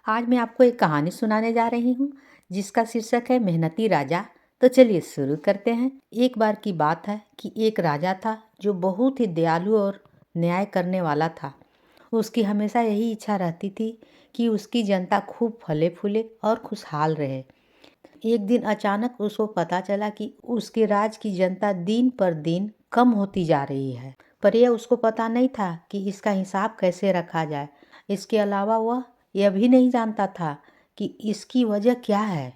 आज मैं आपको एक कहानी सुनाने जा रही हूँ जिसका शीर्षक है मेहनती राजा। तो चलिए शुरू करते हैं। एक बार की बात है कि एक राजा था जो बहुत ही दयालु और न्याय करने वाला था। उसकी हमेशा यही इच्छा रहती थी कि उसकी जनता खूब फले फूले और खुशहाल रहे। एक दिन अचानक उसको पता चला कि उसके राज की जनता दिन पर दिन कम होती जा रही है, पर यह उसको पता नहीं था कि इसका हिसाब कैसे रखा जाए। इसके अलावा वह यह भी नहीं जानता था कि इसकी वजह क्या है।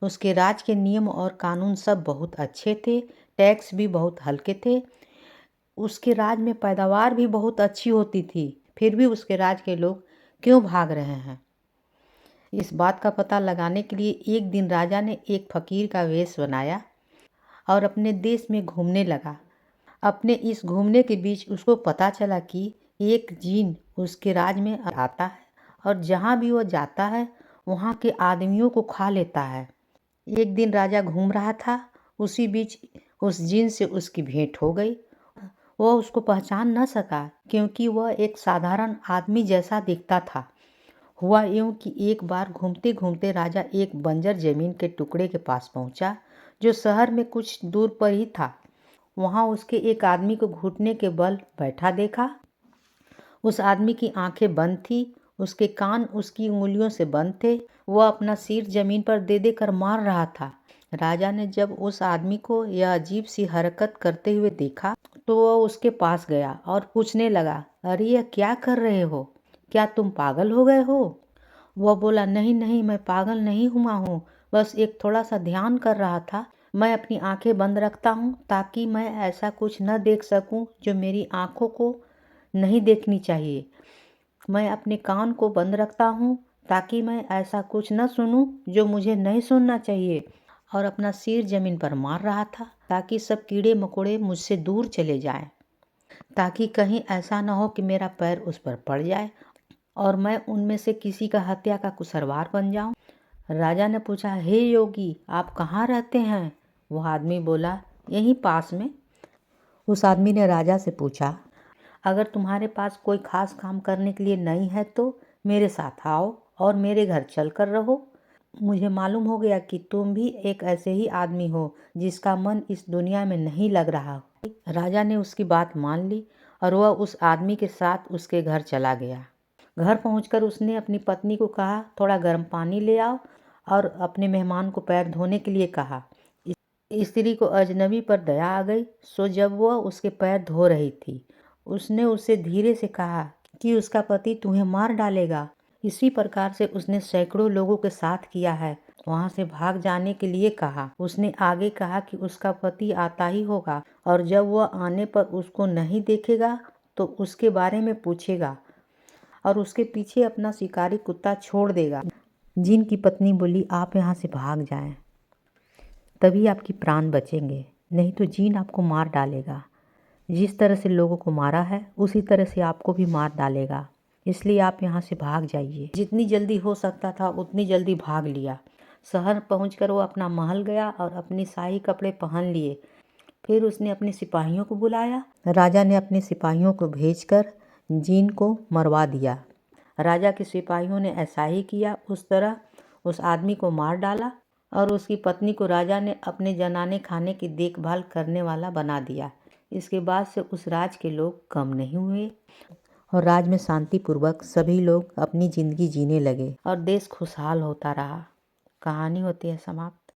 उसके राज के नियम और कानून सब बहुत अच्छे थे, टैक्स भी बहुत हल्के थे। उसके राज में पैदावार भी बहुत अच्छी होती थी, फिर भी उसके राज के लोग क्यों भाग रहे हैं। इस बात का पता लगाने के लिए एक दिन राजा ने एक फकीर का वेश बनाया और अपने देश में घूमने लगा। अपने इस घूमने के बीच उसको पता चला कि एक जिन उसके राज में आता है और जहाँ भी वह जाता है वहाँ के आदमियों को खा लेता है। एक दिन राजा घूम रहा था, उसी बीच उस जिन से उसकी भेंट हो गई। वह उसको पहचान न सका क्योंकि वह एक साधारण आदमी जैसा दिखता था। हुआ यूं कि एक बार घूमते घूमते राजा एक बंजर जमीन के टुकड़े के पास पहुंचा जो शहर में कुछ दूर पर ही था। वहां उसके एक आदमी को घुटने के बल बैठा देखा। उस आदमी की आंखें बंद थी, उसके कान उसकी उंगलियों से बंद थे। वह अपना सिर जमीन पर दे दे कर मार रहा था। राजा ने जब उस आदमी को यह अजीब सी हरकत करते हुए देखा तो वह उसके पास गया और पूछने लगा, अरे यह क्या कर रहे हो? क्या तुम पागल हो गए हो? वह बोला, नहीं नहीं, मैं पागल नहीं हुआ हूँ, बस एक थोड़ा सा ध्यान कर रहा था। मैं अपनी आंखें बंद रखता हूँ ताकि मैं ऐसा कुछ न देख सकूँ जो मेरी आंखों को नहीं देखनी चाहिए। मैं अपने कान को बंद रखता हूँ ताकि मैं ऐसा कुछ न सुनूं जो मुझे नहीं सुनना चाहिए। और अपना सिर जमीन पर मार रहा था ताकि सब कीड़े मकोड़े मुझसे दूर चले जाएं, ताकि कहीं ऐसा न हो कि मेरा पैर उस पर पड़ जाए और मैं उनमें से किसी का हत्या का कुसरवार बन जाऊं। राजा ने पूछा, हे योगी, आप कहाँ रहते हैं? वह आदमी बोला, यहीं पास में। उस आदमी ने राजा से पूछा, अगर तुम्हारे पास कोई खास काम करने के लिए नहीं है तो मेरे साथ आओ और मेरे घर चल कर रहो। मुझे मालूम हो गया कि तुम भी एक ऐसे ही आदमी हो जिसका मन इस दुनिया में नहीं लग रहा। राजा ने उसकी बात मान ली और वह उस आदमी के साथ उसके घर चला गया। घर पहुंचकर उसने अपनी पत्नी को कहा, थोड़ा गर्म पानी ले आओ, और अपने मेहमान को पैर धोने के लिए कहा। स्त्री को अजनबी पर दया आ गई, सो जब वह उसके पैर धो रही थी उसने उसे धीरे से कहा कि उसका पति तुम्हें मार डालेगा। इसी प्रकार से उसने सैकड़ों लोगों के साथ किया है। वहां से भाग जाने के लिए कहा। उसने आगे कहा कि उसका पति आता ही होगा और जब वह आने पर उसको नहीं देखेगा तो उसके बारे में पूछेगा और उसके पीछे अपना शिकारी कुत्ता छोड़ देगा। जिन की पत्नी बोली, आप यहाँ से भाग जाएं, तभी आपकी प्राण बचेंगे, नहीं तो जिन आपको मार डालेगा। जिस तरह से लोगों को मारा है उसी तरह से आपको भी मार डालेगा, इसलिए आप यहाँ से भाग जाइए। जितनी जल्दी हो सकता था उतनी जल्दी भाग लिया। शहर पहुंचकर वो अपना महल गया और अपनी शाही कपड़े पहन लिए। फिर उसने अपने सिपाहियों को बुलाया। राजा ने अपने सिपाहियों को भेजकर जिन को मरवा दिया। राजा के सिपाहियों ने ऐसा ही किया। उस तरह उस आदमी को मार डाला और उसकी पत्नी को राजा ने अपने जनाने खाने की देखभाल करने वाला बना दिया। इसके बाद से उस राज के लोग कम नहीं हुए और राज में शांतिपूर्वक सभी लोग अपनी जिंदगी जीने लगे और देश खुशहाल होता रहा। कहानी होती है समाप्त।